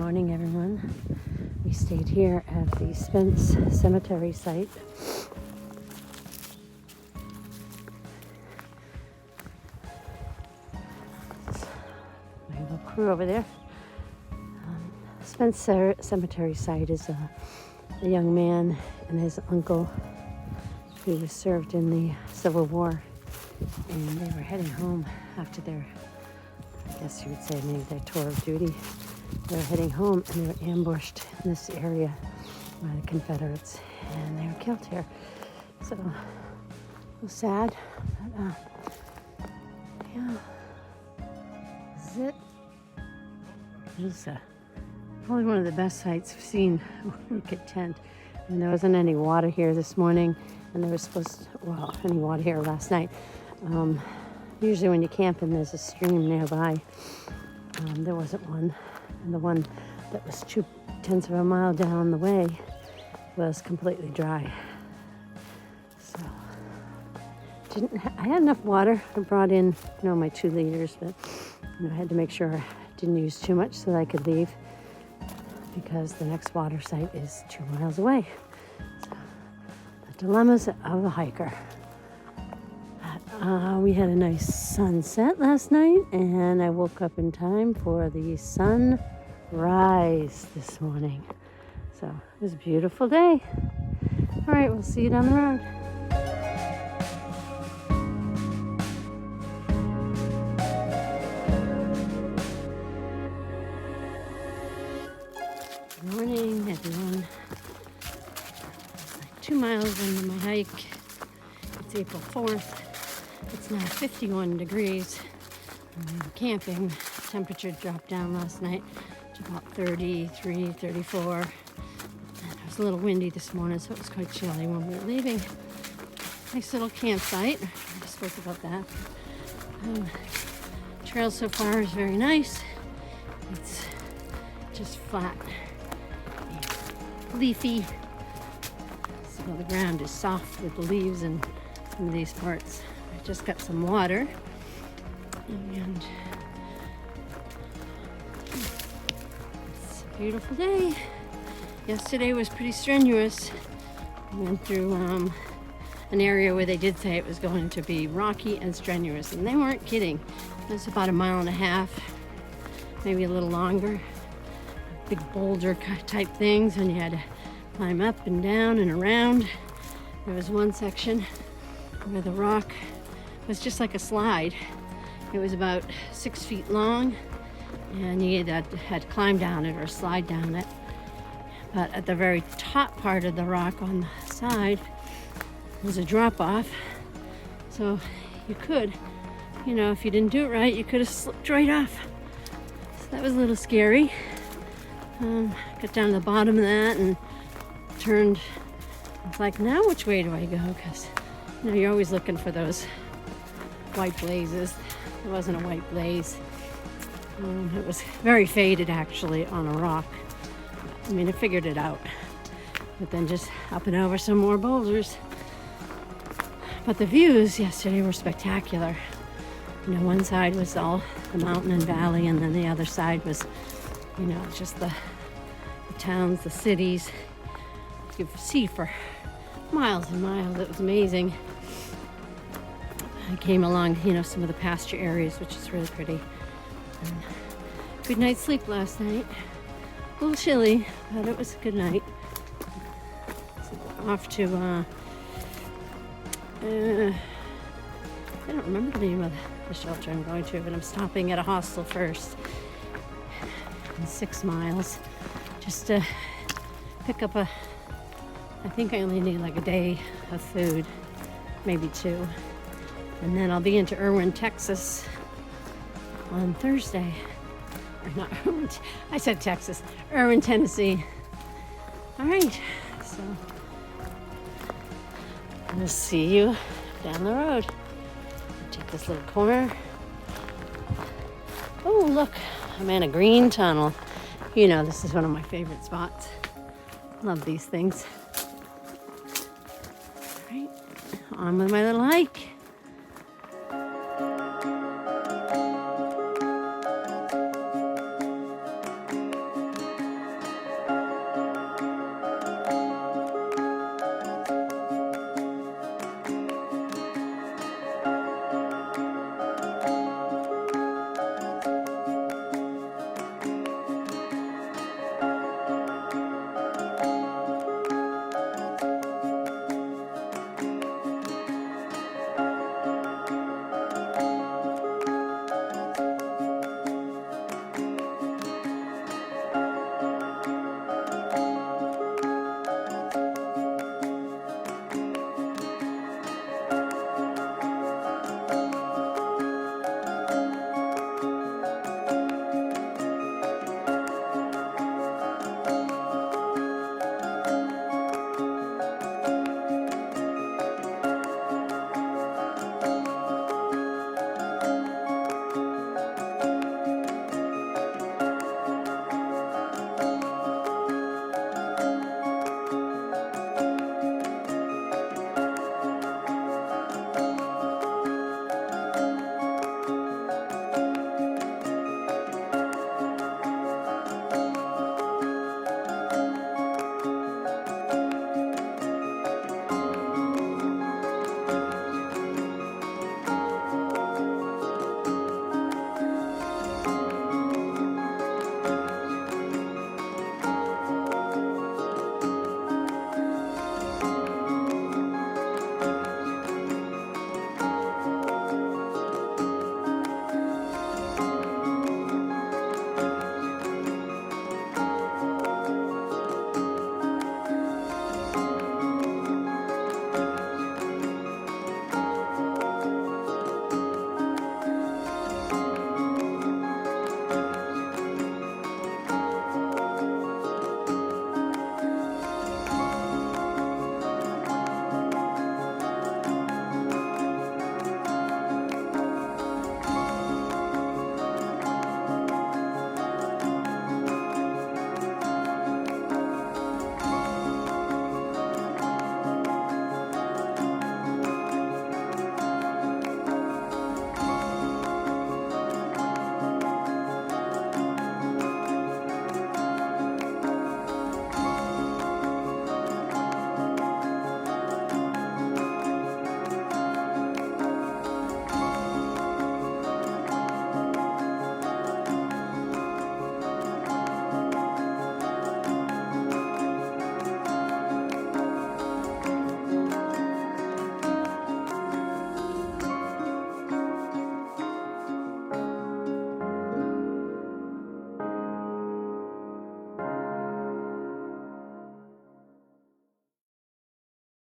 morning, everyone. We stayed here at the Spence Cemetery site. My little crew over there. Spence Cemetery site is a young man and his uncle who was served in the Civil War, and they were heading home after their, I guess you would say, maybe their tour of duty. They were heading home and they were ambushed in this area by the Confederates, and they were killed here. So it was sad, but yeah, this is it. It was probably one of the best sights we've seen we could tent. And there wasn't any water here this morning, and there was any water here last night. Usually when you camp and there's a stream nearby, there wasn't one. And the one that was 0.2 of a mile down the way was completely dry. So I had enough water. I brought in, my 2 liters, but I had to make sure I didn't use too much so that I could leave, because the next water site is 2 miles away. So the dilemmas of a hiker. We had a nice sunset last night, and I woke up in time for the sunrise this morning. So it was a beautiful day. All right, we'll see you down the road. Good morning, everyone. It's like 2 miles into my hike. It's April 4th. It's now 51 degrees. Camping. Temperature dropped down last night to about 33, 34. And it was a little windy this morning, so it was quite chilly when we were leaving. Nice little campsite. I just spoke about that. Trail so far is very nice. It's just flat, leafy. So the ground is soft with the leaves in some of these parts. I just got some water, and it's a beautiful day. Yesterday was pretty strenuous. We went through an area where they did say it was going to be rocky and strenuous, and they weren't kidding. It was about 1.5 miles, maybe a little longer. Big boulder type things, and you had to climb up and down and around. There was one section where the rock was just like a slide. It was about 6 feet long, and you had to climb down it or slide down it. But at the very top part of the rock on the side was a drop off. So you could, if you didn't do it right, you could have slipped right off. So that was a little scary. Got down to the bottom of that and turned. It's like, now which way do I go? Because you're always looking for those white blazes. It wasn't a white blaze. It was very faded, actually, on a rock. I figured it out. But then just up and over some more boulders. But the views yesterday were spectacular. One side was all the mountain and valley, and then the other side was, just the towns, the cities. You could see for miles and miles. It was amazing. I came along, some of the pasture areas, which is really pretty. And good night's sleep last night. A little chilly, but it was a good night. So off to, I don't remember the name of the shelter I'm going to, but I'm stopping at a hostel first. In 6 miles, just to pick up I think I only need like a day of food, maybe 2. And then I'll be into Irwin, Texas on Thursday. Or not Irwin, I said Texas. Irwin, Tennessee. All right, so we'll see you down the road. Take this little corner. Oh, look, I'm in a green tunnel. This is one of my favorite spots. Love these things. All right, on with my little hike.